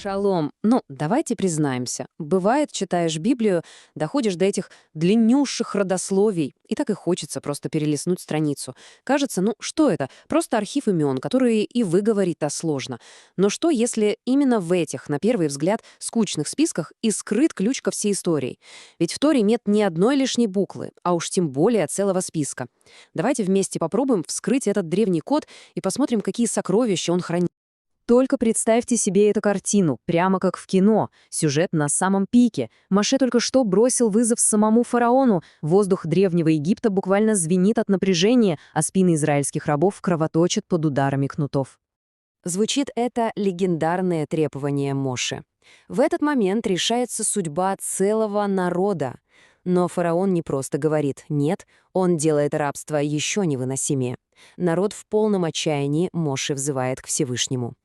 Шалом. Ну, давайте признаемся. Бывает, читаешь Библию, доходишь до этих длиннющих родословий, и так и хочется просто перелистнуть страницу. Кажется, ну что это? Просто архив имен, которые и выговорить-то сложно. Но что, если именно в этих, на первый взгляд, скучных списках и скрыт ключ ко всей истории? Ведь в Торе нет ни одной лишней буквы, а уж тем более целого списка. Давайте вместе попробуем вскрыть этот древний код и посмотрим, какие сокровища он хранит. Только представьте себе эту картину, прямо как в кино. Сюжет на самом пике. Моше только что бросил вызов самому фараону. Воздух древнего Египта буквально звенит от напряжения, а спины израильских рабов кровоточат под ударами кнутов. Звучит это легендарное требование Моше. В этот момент решается судьба целого народа. Но фараон не просто говорит «нет», он делает рабство еще невыносимее. Народ в полном отчаянии, Моше взывает к Всевышнему.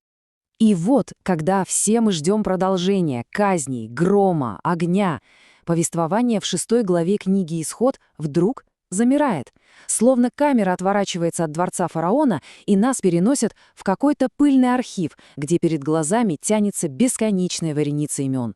И вот, когда все мы ждем продолжения, казней, грома, огня, повествование в 6 главе книги «Исход» вдруг замирает. Словно камера отворачивается от дворца фараона, и нас переносят в какой-то пыльный архив, где перед глазами тянется бесконечная вереница имен.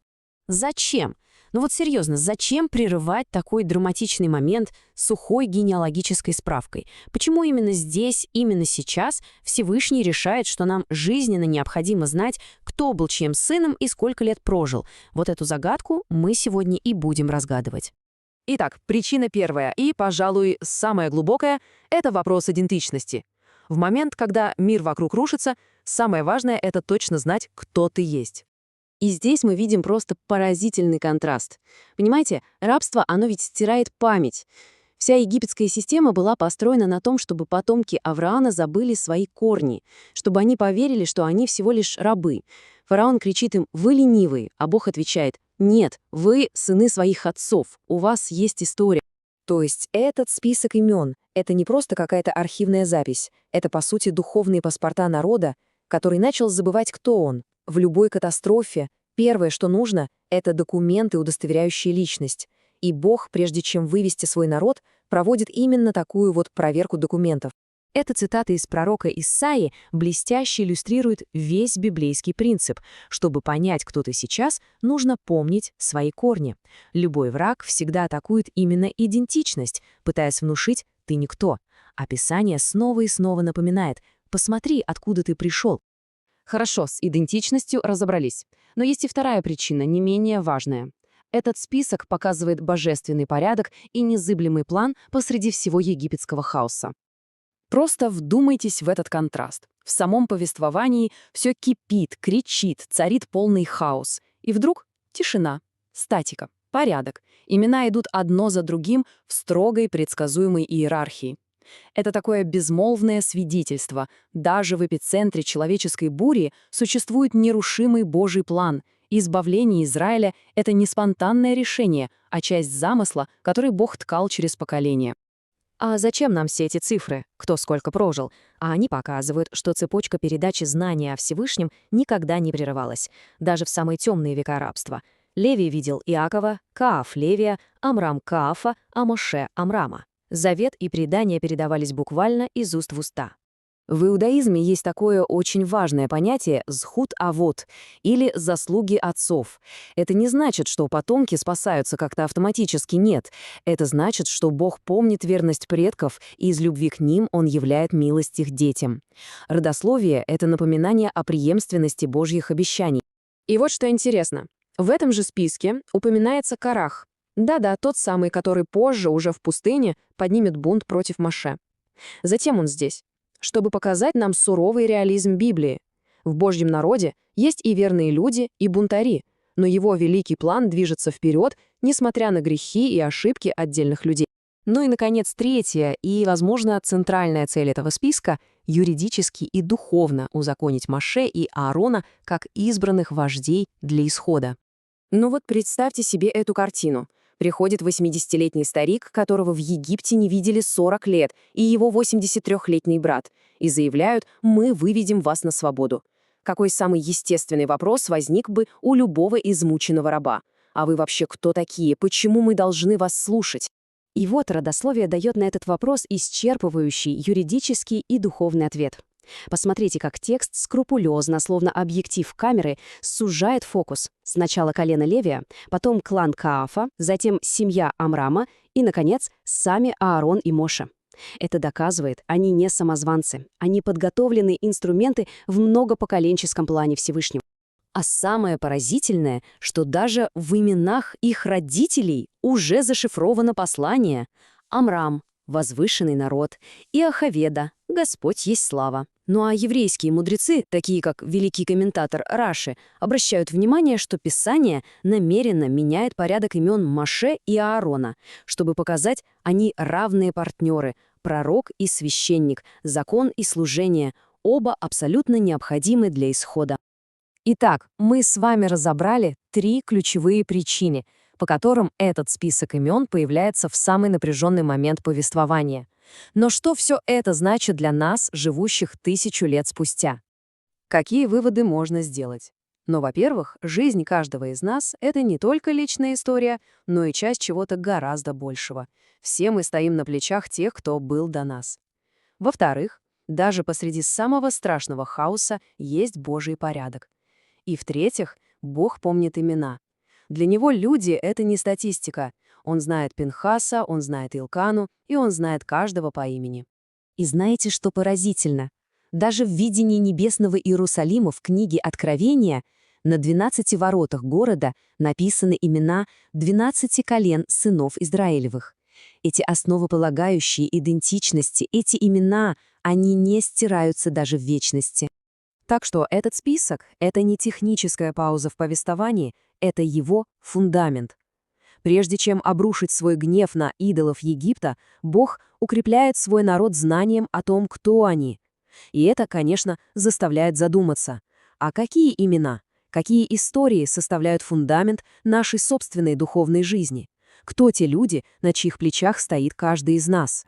Зачем? Ну вот серьезно, зачем прерывать такой драматичный момент сухой генеалогической справкой? Почему именно здесь, именно сейчас Всевышний решает, что нам жизненно необходимо знать, кто был чьим сыном и сколько лет прожил? Вот эту загадку мы сегодня и будем разгадывать. Итак, причина первая и, пожалуй, самая глубокая — это вопрос идентичности. В момент, когда мир вокруг рушится, самое важное — это точно знать, кто ты есть. И здесь мы видим просто поразительный контраст. Понимаете, рабство, оно ведь стирает память. Вся египетская система была построена на том, чтобы потомки Авраама забыли свои корни, чтобы они поверили, что они всего лишь рабы. Фараон кричит им «Вы ленивые», а Бог отвечает «Нет, вы сыны своих отцов, у вас есть история». То есть этот список имен — это не просто какая-то архивная запись, это, по сути, духовные паспорта народа, который начал забывать, кто он. В любой катастрофе первое, что нужно, это документы, удостоверяющие личность. И Бог, прежде чем вывести свой народ, проводит именно такую вот проверку документов. Эта цитата из пророка Исаии блестяще иллюстрирует весь библейский принцип. Чтобы понять, кто ты сейчас, нужно помнить свои корни. Любой враг всегда атакует именно идентичность, пытаясь внушить «ты никто». А Писание снова и снова напоминает «посмотри, откуда ты пришел». Хорошо, с идентичностью разобрались. Но есть и вторая причина, не менее важная. Этот список показывает божественный порядок и незыблемый план посреди всего египетского хаоса. Просто вдумайтесь в этот контраст. В самом повествовании все кипит, кричит, царит полный хаос. И вдруг тишина, статика, порядок. Имена идут одно за другим в строгой предсказуемой иерархии. Это такое безмолвное свидетельство. Даже в эпицентре человеческой бури существует нерушимый Божий план. Избавление Израиля — это не спонтанное решение, а часть замысла, который Бог ткал через поколения. А зачем нам все эти цифры? Кто сколько прожил? А они показывают, что цепочка передачи знания о Всевышнем никогда не прерывалась, даже в самые темные века рабства. Левий видел Иакова, Кааф — Левия, Амрам — Каафа, а Моше — Амрама. Завет и предания передавались буквально из уст в уста. В иудаизме есть такое очень важное понятие «зхут авот» или «заслуги отцов». Это не значит, что потомки спасаются как-то автоматически, нет. Это значит, что Бог помнит верность предков, и из любви к ним Он являет милость их детям. Родословие — это напоминание о преемственности Божьих обещаний. И вот что интересно. В этом же списке упоминается Корах. Да-да, тот самый, который позже, уже в пустыне, поднимет бунт против Моше. Затем он здесь, чтобы показать нам суровый реализм Библии. В Божьем народе есть и верные люди, и бунтари, но его великий план движется вперед, несмотря на грехи и ошибки отдельных людей. Ну и, наконец, третья и, возможно, центральная цель этого списка — юридически и духовно узаконить Моше и Аарона как избранных вождей для исхода. Ну вот представьте себе эту картину. Приходит 80-летний старик, которого в Египте не видели 40 лет, и его 83-летний брат, и заявляют «мы выведем вас на свободу». Какой самый естественный вопрос возник бы у любого измученного раба? А вы вообще кто такие? Почему мы должны вас слушать? И вот родословие дает на этот вопрос исчерпывающий юридический и духовный ответ. Посмотрите, как текст скрупулезно, словно объектив камеры, сужает фокус. Сначала колено Левия, потом клан Каафа, затем семья Амрама и, наконец, сами Аарон и Моше. Это доказывает, они не самозванцы, они подготовленные инструменты в многопоколенческом плане Всевышнего. А самое поразительное, что даже в именах их родителей уже зашифровано послание. Амрам — возвышенный народ, и Ахаведа — Господь есть слава. Ну а еврейские мудрецы, такие как великий комментатор Раши, обращают внимание, что Писание намеренно меняет порядок имен Моше и Аарона, чтобы показать, они равные партнеры, пророк и священник, закон и служение, оба абсолютно необходимы для исхода. Итак, мы с вами разобрали 3 ключевые причины, по которым этот список имен появляется в самый напряженный момент повествования. Но что все это значит для нас, живущих 1000 лет спустя? Какие выводы можно сделать? Ну, во-первых, жизнь каждого из нас — это не только личная история, но и часть чего-то гораздо большего. Все мы стоим на плечах тех, кто был до нас. Во-вторых, даже посреди самого страшного хаоса есть Божий порядок. И в-третьих, Бог помнит имена. Для него люди — это не статистика. Он знает Пинхаса, он знает Илкану, и он знает каждого по имени. И знаете, что поразительно? Даже в видении небесного Иерусалима в книге Откровения на 12 воротах города написаны имена 12 колен сынов Израилевых. Эти основополагающие идентичности, эти имена, они не стираются даже в вечности. Так что этот список — это не техническая пауза в повествовании, это его фундамент. Прежде чем обрушить свой гнев на идолов Египта, Бог укрепляет свой народ знанием о том, кто они. И это, конечно, заставляет задуматься. А какие имена, какие истории составляют фундамент нашей собственной духовной жизни? Кто те люди, на чьих плечах стоит каждый из нас?